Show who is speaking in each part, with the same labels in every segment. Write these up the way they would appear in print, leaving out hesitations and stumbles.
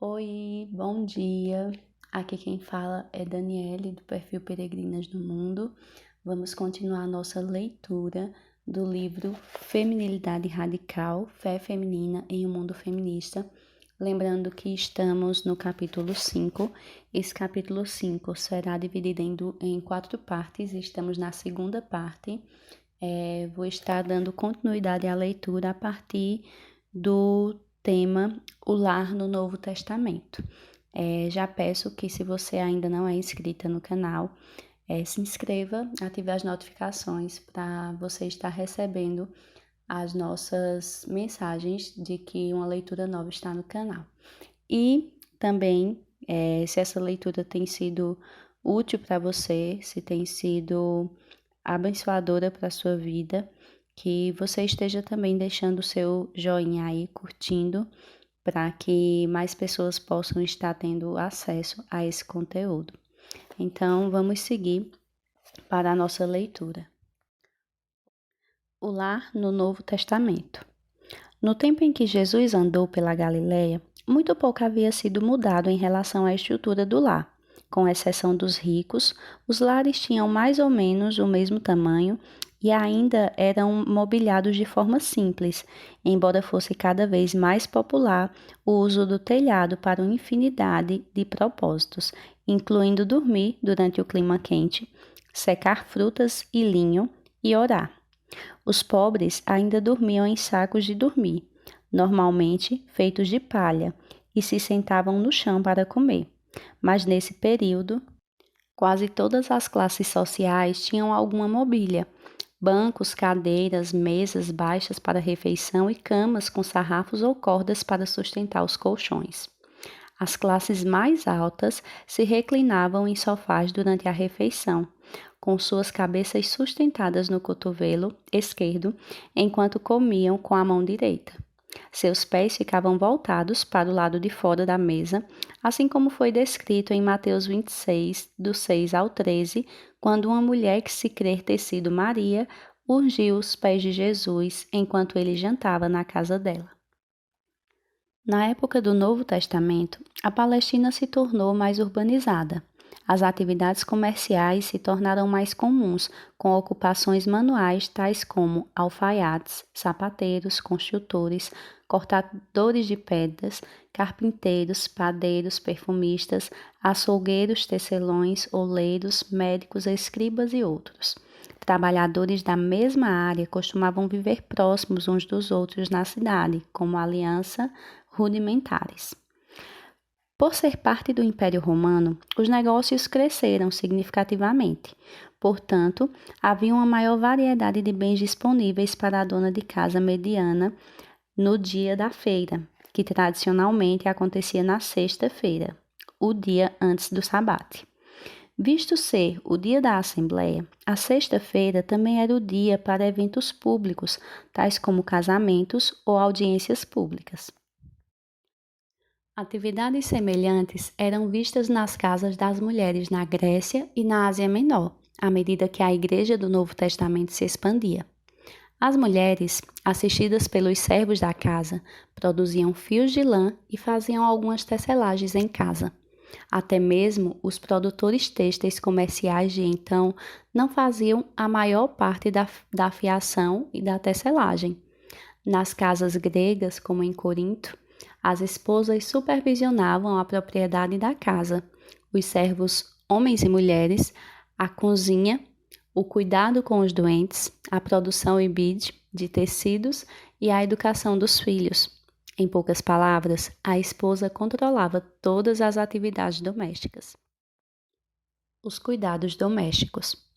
Speaker 1: Oi, bom dia. Aqui quem fala é Daniele, do perfil Peregrinas do Mundo. Vamos continuar a nossa leitura do livro Feminilidade Radical, Fé Feminina em um Mundo Feminista. Lembrando que estamos no capítulo 5. Esse capítulo 5 será dividido em 4 partes. Estamos na segunda parte. Vou estar dando continuidade à leitura a partir do tema O Lar no Novo Testamento. Já peço que, se você ainda não é inscrita no canal, se inscreva, ative as notificações para você estar recebendo as nossas mensagens de que uma leitura nova está no canal. E também, se essa leitura tem sido útil para você, se tem sido abençoadora para a sua vida, que você esteja também deixando o seu joinha aí, curtindo, para que mais pessoas possam estar tendo acesso a esse conteúdo. Então, vamos seguir para a nossa leitura. O lar no Novo Testamento. No tempo em que Jesus andou pela Galileia, muito pouco havia sido mudado em relação à estrutura do lar. Com exceção dos ricos, os lares tinham mais ou menos o mesmo tamanho e ainda eram mobiliados de forma simples, embora fosse cada vez mais popular o uso do telhado para uma infinidade de propósitos, incluindo dormir durante o clima quente, secar frutas e linho e orar. Os pobres ainda dormiam em sacos de dormir, normalmente feitos de palha, e se sentavam no chão para comer. Mas nesse período, quase todas as classes sociais tinham alguma mobília: bancos, cadeiras, mesas baixas para refeição e camas com sarrafos ou cordas para sustentar os colchões. As classes mais altas se reclinavam em sofás durante a refeição, com suas cabeças sustentadas no cotovelo esquerdo, enquanto comiam com a mão direita. Seus pés ficavam voltados para o lado de fora da mesa, assim como foi descrito em Mateus 26, do 6 ao 13, quando uma mulher que se crer ter sido Maria ungiu os pés de Jesus enquanto ele jantava na casa dela. Na época do Novo Testamento, a Palestina se tornou mais urbanizada. As atividades comerciais se tornaram mais comuns, com ocupações manuais tais como alfaiates, sapateiros, construtores, cortadores de pedras, carpinteiros, padeiros, perfumistas, açougueiros, tecelões, oleiros, médicos, escribas e outros. Trabalhadores da mesma área costumavam viver próximos uns dos outros na cidade, como aliança rudimentares. Por ser parte do Império Romano, os negócios cresceram significativamente. Portanto, havia uma maior variedade de bens disponíveis para a dona de casa mediana no dia da feira, que tradicionalmente acontecia na sexta-feira, o dia antes do sabate. Visto ser o dia da Assembleia, a sexta-feira também era o dia para eventos públicos, tais como casamentos ou audiências públicas. Atividades semelhantes eram vistas nas casas das mulheres na Grécia e na Ásia Menor, à medida que a Igreja do Novo Testamento se expandia. As mulheres, assistidas pelos servos da casa, produziam fios de lã e faziam algumas tecelagens em casa. Até mesmo os produtores têxteis comerciais de então não faziam a maior parte da fiação e da tecelagem. Nas casas gregas, como em Corinto, as esposas supervisionavam a propriedade da casa, os servos, homens e mulheres, a cozinha, o cuidado com os doentes, a produção e bide de tecidos e a educação dos filhos. Em poucas palavras, a esposa controlava todas as atividades domésticas. Os cuidados domésticos.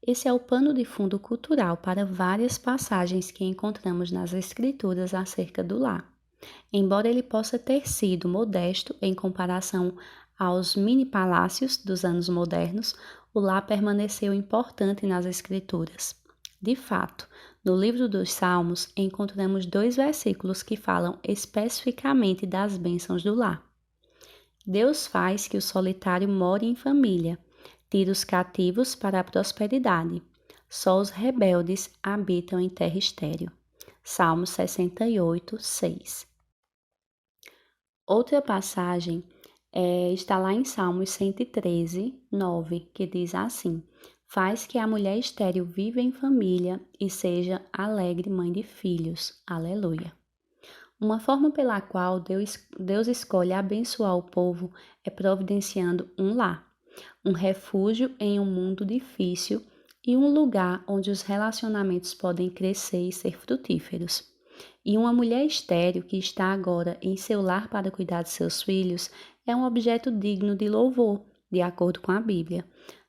Speaker 1: Esse é o pano de fundo cultural para várias passagens que encontramos nas Escrituras acerca do lar. Embora ele possa ter sido modesto em comparação aos mini-palácios dos anos modernos, o lar permaneceu importante nas Escrituras. De fato, no livro dos Salmos encontramos 2 versículos que falam especificamente das bênçãos do lar. Deus faz que o solitário more em família, tira os cativos para a prosperidade. Só os rebeldes habitam em terra estéril. Salmo 68, 6. Outra passagem está lá em Salmos 113, 9, que diz assim: Faz que a mulher estéril viva em família e seja alegre mãe de filhos. Aleluia. Uma forma pela qual Deus escolhe abençoar o povo é providenciando um lar, um refúgio em um mundo difícil e um lugar onde os relacionamentos podem crescer e ser frutíferos. E uma mulher estéril que está agora em seu lar para cuidar de seus filhos é um objeto digno de louvor, de acordo com a Bíblia,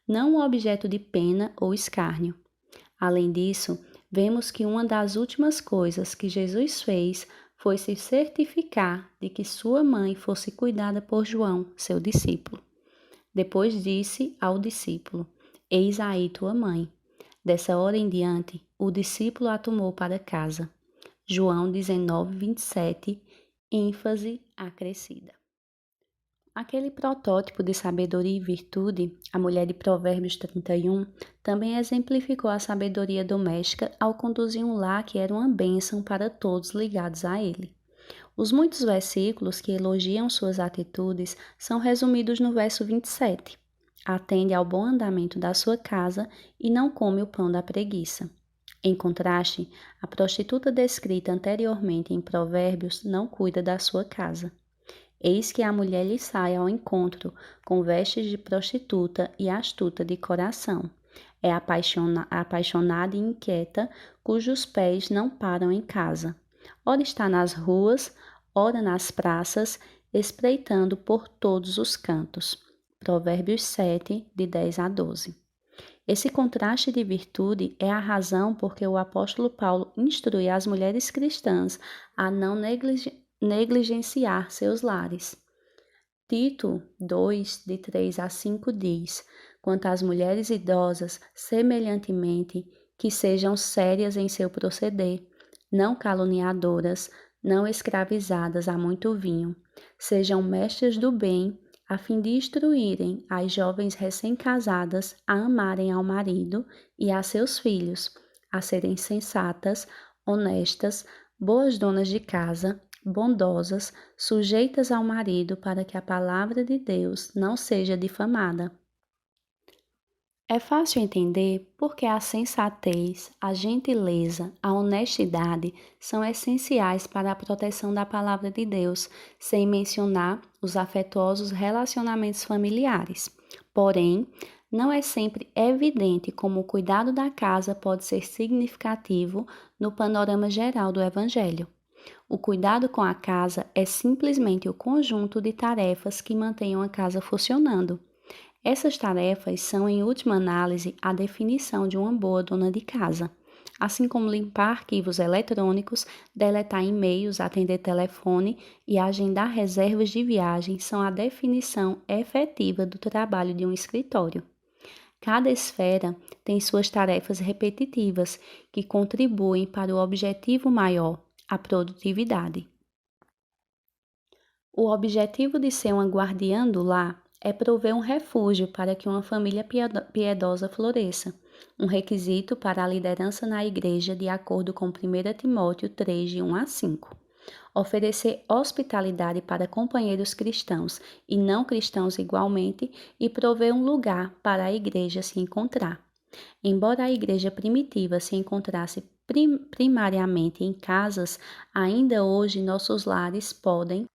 Speaker 1: não um objeto de pena ou escárnio. Além disso, vemos que uma das últimas coisas que Jesus fez foi se certificar de que sua mãe fosse cuidada por João, seu discípulo. Depois disse ao discípulo: Eis aí tua mãe. Dessa hora em diante, o discípulo a tomou para casa. João 19, 27, ênfase acrescida. Aquele protótipo de sabedoria e virtude, a mulher de Provérbios 31, também exemplificou a sabedoria doméstica ao conduzir um lar que era uma bênção para todos ligados a ele. Os muitos versículos que elogiam suas atitudes são resumidos no verso 27. Atende ao bom andamento da sua casa e não come o pão da preguiça. Em contraste, a prostituta descrita anteriormente em Provérbios não cuida da sua casa. Eis que a mulher lhe sai ao encontro, com vestes de prostituta e astuta de coração. É apaixonada e inquieta, cujos pés não param em casa. Ora está nas ruas, ora nas praças, espreitando por todos os cantos. Provérbios 7, de 10 a 12. Esse contraste de virtude é a razão por que o apóstolo Paulo instrui as mulheres cristãs a não negligenciar seus lares. Tito 2, de 3 a 5 diz: Quanto às mulheres idosas, semelhantemente, que sejam sérias em seu proceder, não caluniadoras, não escravizadas a muito vinho, sejam mestras do bem, a fim de instruírem as jovens recém-casadas a amarem ao marido e a seus filhos, a serem sensatas, honestas, boas donas de casa, bondosas, sujeitas ao marido, para que a palavra de Deus não seja difamada. É fácil entender porque a sensatez, a gentileza, a honestidade são essenciais para a proteção da palavra de Deus, sem mencionar os afetuosos relacionamentos familiares. Porém, não é sempre evidente como o cuidado da casa pode ser significativo no panorama geral do Evangelho. O cuidado com a casa é simplesmente o conjunto de tarefas que mantenham a casa funcionando. Essas tarefas são, em última análise, a definição de uma boa dona de casa, assim como limpar arquivos eletrônicos, deletar e-mails, atender telefone e agendar reservas de viagem são a definição efetiva do trabalho de um escritório. Cada esfera tem suas tarefas repetitivas que contribuem para o objetivo maior, a produtividade. O objetivo de ser uma guardiã do lar é prover um refúgio para que uma família piedosa floresça, um requisito para a liderança na igreja de acordo com 1 Timóteo 3, de 1 a 5. Oferecer hospitalidade para companheiros cristãos e não cristãos igualmente e prover um lugar para a igreja se encontrar. Embora a igreja primitiva se encontrasse primariamente em casas, ainda hoje nossos lares podem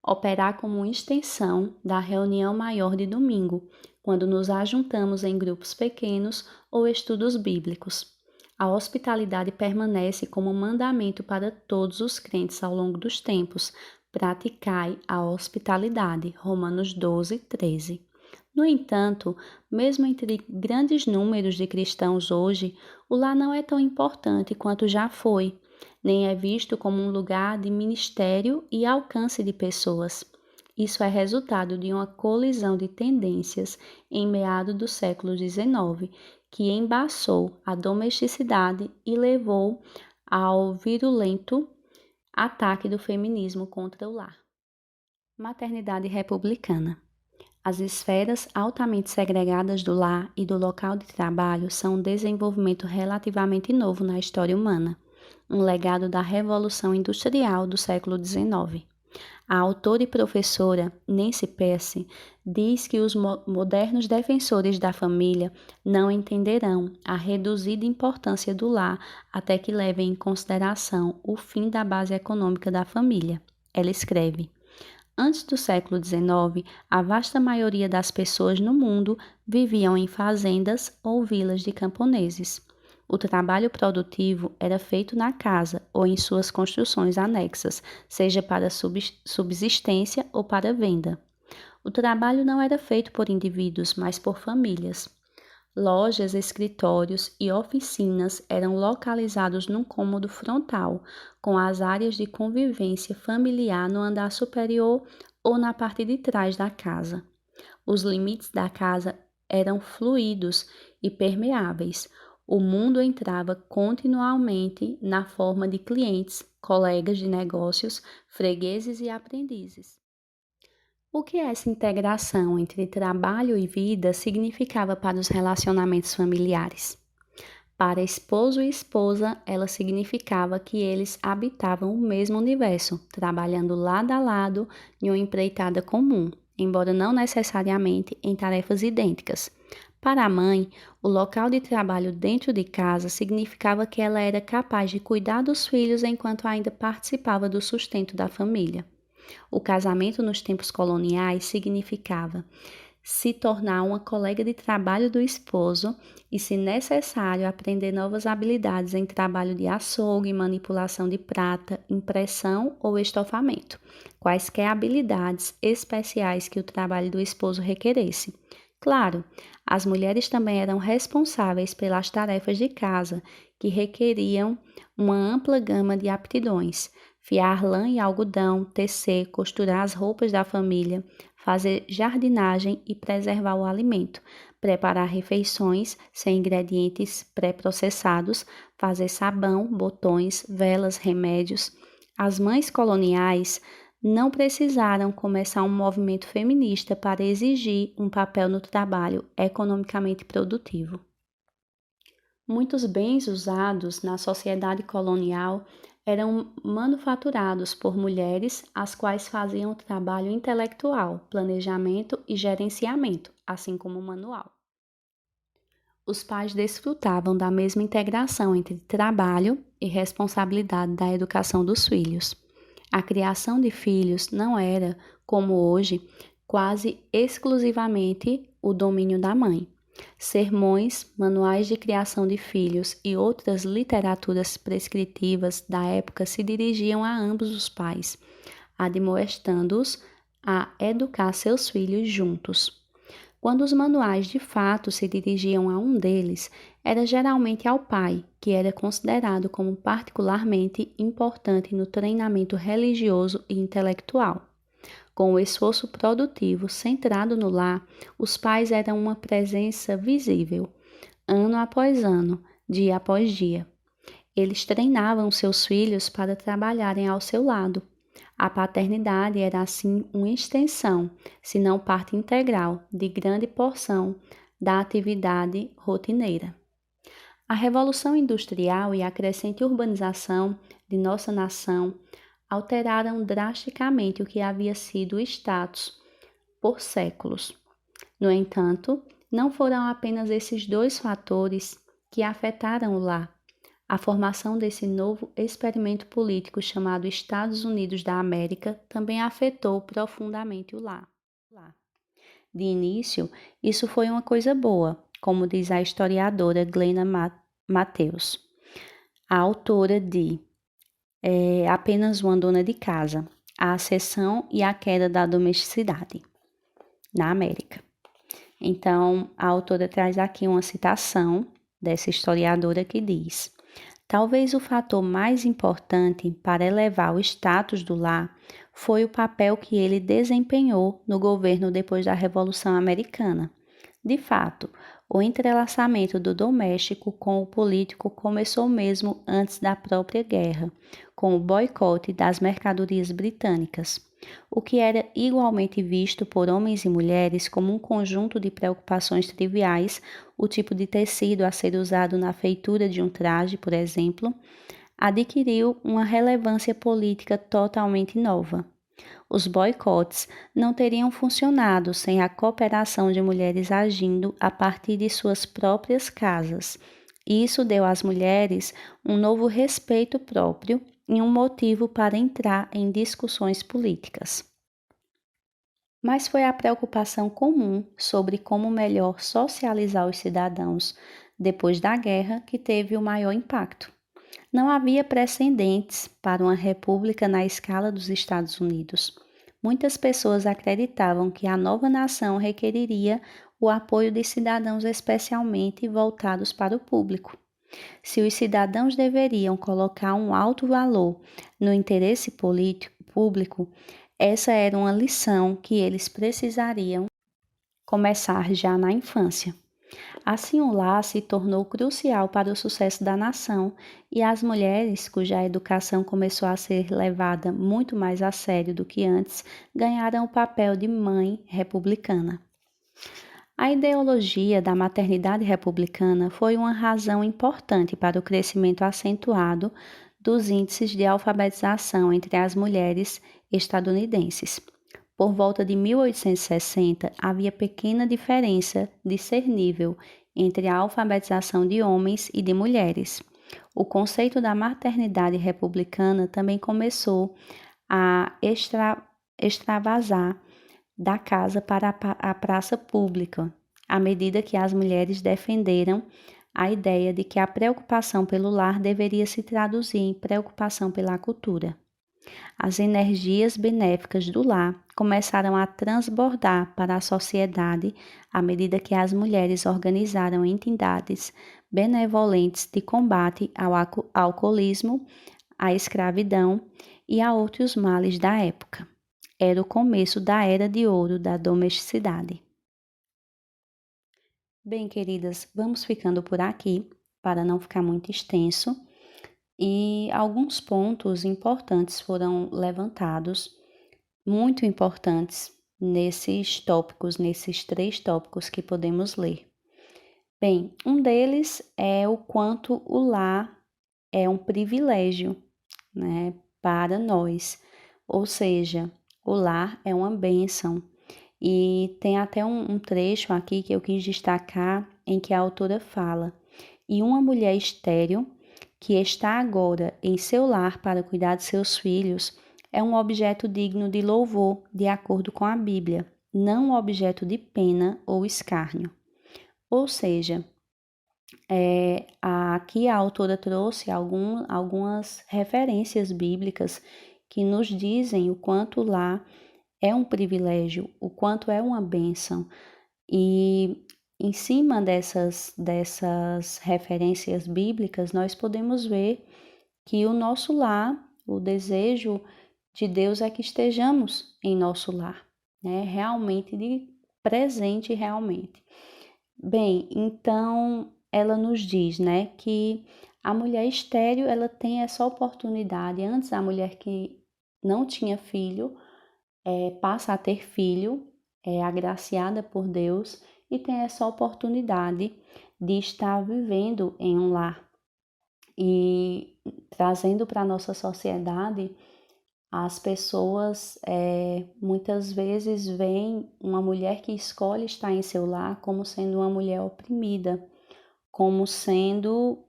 Speaker 1: operar como uma extensão da reunião maior de domingo, quando nos ajuntamos em grupos pequenos ou estudos bíblicos. A hospitalidade permanece como um mandamento para todos os crentes ao longo dos tempos. Praticai a hospitalidade. Romanos 12, 13. No entanto, mesmo entre grandes números de cristãos hoje, o lar não é tão importante quanto já foi, nem é visto como um lugar de ministério e alcance de pessoas. Isso é resultado de uma colisão de tendências em meados do século XIX, que embaçou a domesticidade e levou ao virulento ataque do feminismo contra o lar. Maternidade republicana. As esferas altamente segregadas do lar e do local de trabalho são um desenvolvimento relativamente novo na história humana, um legado da Revolução Industrial do século XIX. A autora e professora Nancy Pearce diz que os modernos defensores da família não entenderão a reduzida importância do lar até que levem em consideração o fim da base econômica da família. Ela escreve: antes do século XIX, a vasta maioria das pessoas no mundo viviam em fazendas ou vilas de camponeses. O trabalho produtivo era feito na casa ou em suas construções anexas, seja para subsistência ou para venda. O trabalho não era feito por indivíduos, mas por famílias. Lojas, escritórios e oficinas eram localizados num cômodo frontal, com as áreas de convivência familiar no andar superior ou na parte de trás da casa. Os limites da casa eram fluidos e permeáveis. O mundo entrava continuamente na forma de clientes, colegas de negócios, fregueses e aprendizes. O que essa integração entre trabalho e vida significava para os relacionamentos familiares? Para esposo e esposa, ela significava que eles habitavam o mesmo universo, trabalhando lado a lado em uma empreitada comum, embora não necessariamente em tarefas idênticas. Para a mãe, o local de trabalho dentro de casa significava que ela era capaz de cuidar dos filhos enquanto ainda participava do sustento da família. O casamento nos tempos coloniais significava se tornar uma colega de trabalho do esposo e, se necessário, aprender novas habilidades em trabalho de açougue, manipulação de prata, impressão ou estofamento, quaisquer habilidades especiais que o trabalho do esposo requeresse. Claro, as mulheres também eram responsáveis pelas tarefas de casa, que requeriam uma ampla gama de aptidões: fiar lã e algodão, tecer, costurar as roupas da família, fazer jardinagem e preservar o alimento, preparar refeições sem ingredientes pré-processados, fazer sabão, botões, velas, remédios. As mães coloniais não precisaram começar um movimento feminista para exigir um papel no trabalho economicamente produtivo. Muitos bens usados na sociedade colonial eram manufaturados por mulheres, as quais faziam o trabalho intelectual, planejamento e gerenciamento, assim como manual. Os pais desfrutavam da mesma integração entre trabalho e responsabilidade da educação dos filhos. A criação de filhos não era, como hoje, quase exclusivamente o domínio da mãe. Sermões, manuais de criação de filhos e outras literaturas prescritivas da época se dirigiam a ambos os pais, admoestando-os a educar seus filhos juntos. Quando os manuais de fato se dirigiam a um deles, era geralmente ao pai, que era considerado como particularmente importante no treinamento religioso e intelectual. Com o esforço produtivo centrado no lar, os pais eram uma presença visível, ano após ano, dia após dia. Eles treinavam seus filhos para trabalharem ao seu lado. A paternidade era, assim, uma extensão, se não parte integral, de grande porção da atividade rotineira. A Revolução Industrial e a crescente urbanização de nossa nação alteraram drasticamente o que havia sido o status por séculos. No entanto, não foram apenas esses dois fatores que afetaram o lar. A formação desse novo experimento político chamado Estados Unidos da América também afetou profundamente o lar. De início, isso foi uma coisa boa, como diz a historiadora Glenna Matthews, a autora de Apenas uma Dona de Casa, a Ascensão e a Queda da Domesticidade, na América. Então, a autora traz aqui uma citação dessa historiadora que diz: talvez o fator mais importante para elevar o status do lar foi o papel que ele desempenhou no governo depois da Revolução Americana. De fato, o entrelaçamento do doméstico com o político começou mesmo antes da própria guerra, com o boicote das mercadorias britânicas, o que era igualmente visto por homens e mulheres como um conjunto de preocupações triviais, o tipo de tecido a ser usado na feitura de um traje, por exemplo, adquiriu uma relevância política totalmente nova. Os boicotes não teriam funcionado sem a cooperação de mulheres agindo a partir de suas próprias casas. E isso deu às mulheres um novo respeito próprio e um motivo para entrar em discussões políticas. Mas foi a preocupação comum sobre como melhor socializar os cidadãos depois da guerra que teve o maior impacto. Não havia precedentes para uma república na escala dos Estados Unidos. Muitas pessoas acreditavam que a nova nação requeriria o apoio de cidadãos especialmente voltados para o público. Se os cidadãos deveriam colocar um alto valor no interesse público, essa era uma lição que eles precisariam começar já na infância. Assim, o lar se tornou crucial para o sucesso da nação e as mulheres, cuja educação começou a ser levada muito mais a sério do que antes, ganharam o papel de mãe republicana. A ideologia da maternidade republicana foi uma razão importante para o crescimento acentuado dos índices de alfabetização entre as mulheres estadunidenses. Por volta de 1860, havia pequena diferença discernível entre a alfabetização de homens e de mulheres. O conceito da maternidade republicana também começou a extravasar da casa para a praça pública, à medida que as mulheres defenderam a ideia de que a preocupação pelo lar deveria se traduzir em preocupação pela cultura. As energias benéficas do lar começaram a transbordar para a sociedade à medida que as mulheres organizaram entidades benevolentes de combate ao alcoolismo, à escravidão e a outros males da época. Era o começo da era de ouro da domesticidade. Bem, queridas, vamos ficando por aqui para não ficar muito extenso. E alguns pontos importantes foram levantados, muito importantes, nesses 3 tópicos que podemos ler. Bem, um deles é o quanto o lar é um privilégio, né, para nós, ou seja, o lar é uma bênção. E tem até um trecho aqui que eu quis destacar em que a autora fala: e uma mulher estéril que está agora em seu lar para cuidar de seus filhos, é um objeto digno de louvor, de acordo com a Bíblia, não um objeto de pena ou escárnio. Ou seja, aqui a autora trouxe algumas referências bíblicas que nos dizem o quanto lá é um privilégio, o quanto é uma bênção. E em cima dessas referências bíblicas, nós podemos ver que o nosso lar, o desejo de Deus é que estejamos em nosso lar, né? Realmente presente realmente. Bem, então ela nos diz, né, que a mulher estéril, ela tem essa oportunidade. Antes, a mulher que não tinha filho, passa a ter filho, é agraciada por Deus e tem essa oportunidade de estar vivendo em um lar e trazendo para a nossa sociedade. As pessoas muitas vezes veem uma mulher que escolhe estar em seu lar como sendo uma mulher oprimida, como sendo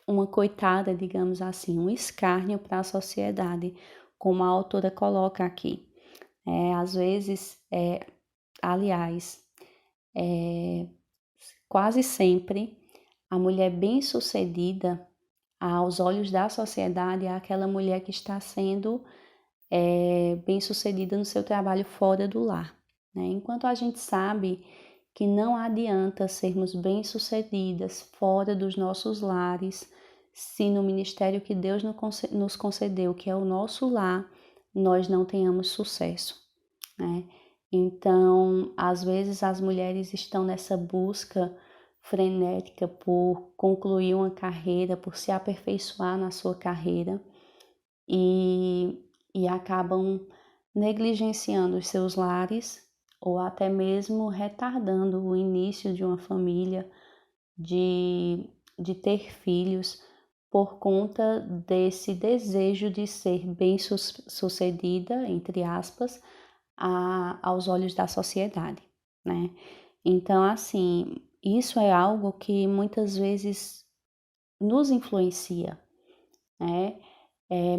Speaker 1: uma coitada, digamos assim, um escárnio para a sociedade, como a autora coloca aqui. Às vezes, aliás, quase sempre, a mulher bem-sucedida, aos olhos da sociedade, é aquela mulher que está sendo bem-sucedida no seu trabalho fora do lar, né? Enquanto a gente sabe que não adianta sermos bem-sucedidas fora dos nossos lares, se no ministério que Deus nos concedeu, que é o nosso lar, nós não tenhamos sucesso, né? Então, às vezes as mulheres estão nessa busca frenética por concluir uma carreira, por se aperfeiçoar na sua carreira e acabam negligenciando os seus lares ou até mesmo retardando o início de uma família, de ter filhos, por conta desse desejo de ser bem-sucedida, entre aspas, aos olhos da sociedade, né? Então, assim, isso é algo que muitas vezes nos influencia, né?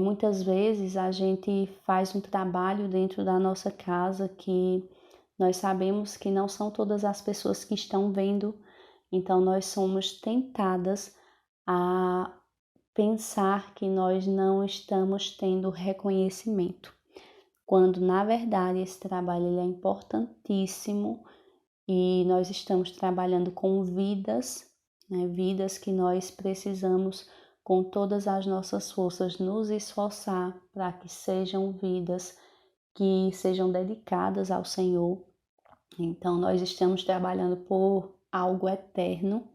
Speaker 1: Muitas vezes a gente faz um trabalho dentro da nossa casa que nós sabemos que não são todas as pessoas que estão vendo, então nós somos tentadas a pensar que nós não estamos tendo reconhecimento, quando na verdade esse trabalho ele é importantíssimo e nós estamos trabalhando com vidas, né, vidas que nós precisamos com todas as nossas forças nos esforçar para que sejam vidas que sejam dedicadas ao Senhor. Então nós estamos trabalhando por algo eterno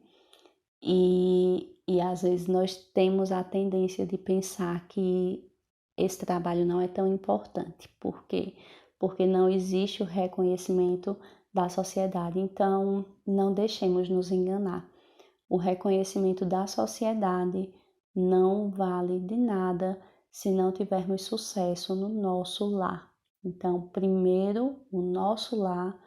Speaker 1: e às vezes nós temos a tendência de pensar que esse trabalho não é tão importante. Por quê? Porque não existe o reconhecimento da sociedade. Então, não deixemos nos enganar. O reconhecimento da sociedade não vale de nada se não tivermos sucesso no nosso lar. Então, primeiro o nosso lar,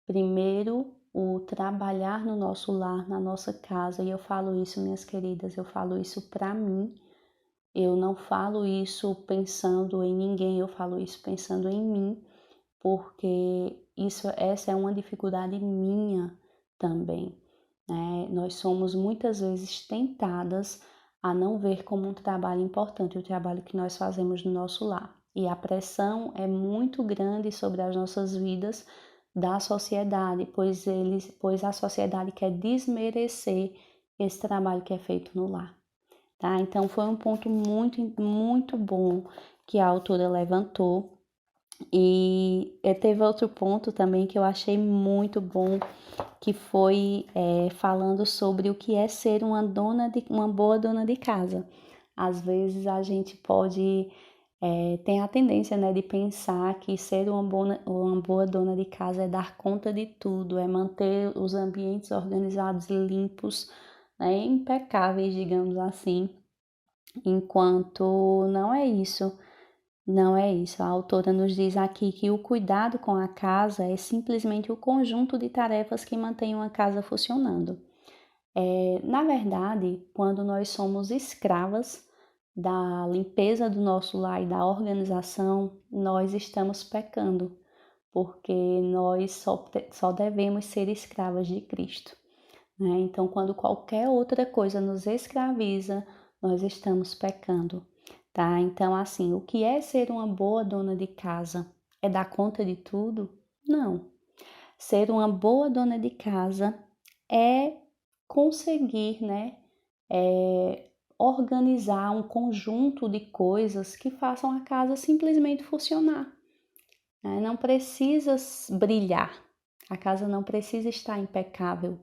Speaker 1: primeiro o trabalhar no nosso lar, na nossa casa. E eu falo isso, minhas queridas, eu falo isso para mim. Eu não falo isso pensando em ninguém, eu falo isso pensando em mim, porque essa é uma dificuldade minha também, né? Nós somos muitas vezes tentadas a não ver como um trabalho importante o trabalho que nós fazemos no nosso lar. E a pressão é muito grande sobre as nossas vidas da sociedade, pois a sociedade quer desmerecer esse trabalho que é feito no lar. Tá? Então foi um ponto muito bom que a autora levantou. E teve outro ponto também que eu achei muito bom, que foi falando sobre o que é ser uma boa dona de casa. Às vezes a gente pode tem a tendência, né, de pensar que ser uma boa dona de casa é dar conta de tudo, é manter os ambientes organizados e limpos, né, impecáveis, digamos assim, enquanto não é isso. Não é isso. A autora nos diz aqui que o cuidado com a casa é simplesmente o conjunto de tarefas que mantém uma casa funcionando. Na verdade, quando nós somos escravas da limpeza do nosso lar e da organização, nós estamos pecando, porque nós só devemos ser escravas de Cristo, né? Então, quando qualquer outra coisa nos escraviza, nós estamos pecando, tá? Então, assim, o que é ser uma boa dona de casa? É dar conta de tudo? Não. Ser uma boa dona de casa é conseguir, né, organizar um conjunto de coisas que façam a casa simplesmente funcionar, né? Não precisa brilhar, a casa não precisa estar impecável,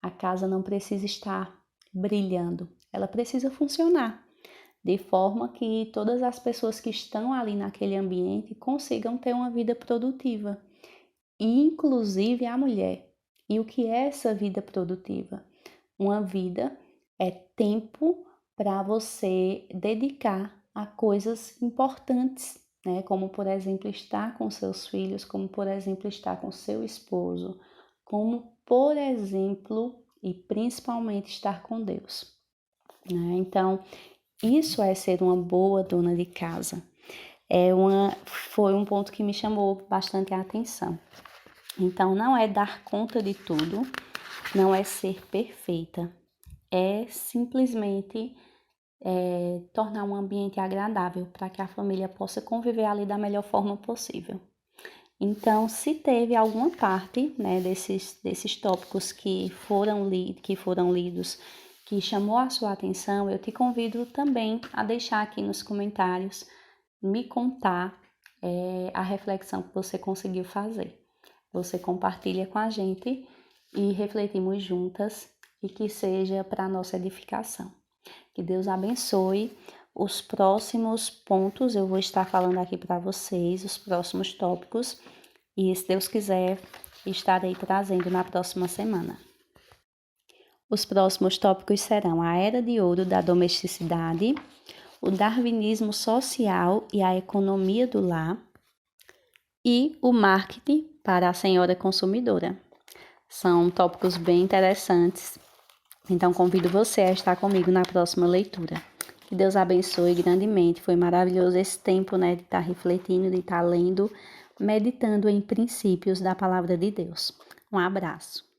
Speaker 1: a casa não precisa estar brilhando, ela precisa funcionar, de forma que todas as pessoas que estão ali naquele ambiente consigam ter uma vida produtiva, inclusive a mulher. E o que é essa vida produtiva? Uma vida é tempo para você dedicar a coisas importantes, né? Como, por exemplo, estar com seus filhos, como, por exemplo, estar com seu esposo, como, por exemplo, e principalmente estar com Deus, né? Então, isso é ser uma boa dona de casa. Foi um ponto que me chamou bastante a atenção. Então, não é dar conta de tudo, não é ser perfeita, é simplesmente tornar um ambiente agradável para que a família possa conviver ali da melhor forma possível. Então, se teve alguma parte, né, desses tópicos que foram lidos que chamou a sua atenção, eu te convido também a deixar aqui nos comentários, me contar a reflexão que você conseguiu fazer. Você compartilha com a gente e refletimos juntas e que seja para a nossa edificação. Que Deus abençoe. Os próximos pontos eu vou estar falando aqui para vocês, os próximos tópicos, e se Deus quiser, estarei trazendo na próxima semana. Os próximos tópicos serão a Era de Ouro da Domesticidade, o darwinismo social e a economia do lar e o marketing para a senhora consumidora. São tópicos bem interessantes, então convido você a estar comigo na próxima leitura. Que Deus abençoe grandemente, foi maravilhoso esse tempo, de estar refletindo, de estar lendo, meditando em princípios da palavra de Deus. Um abraço.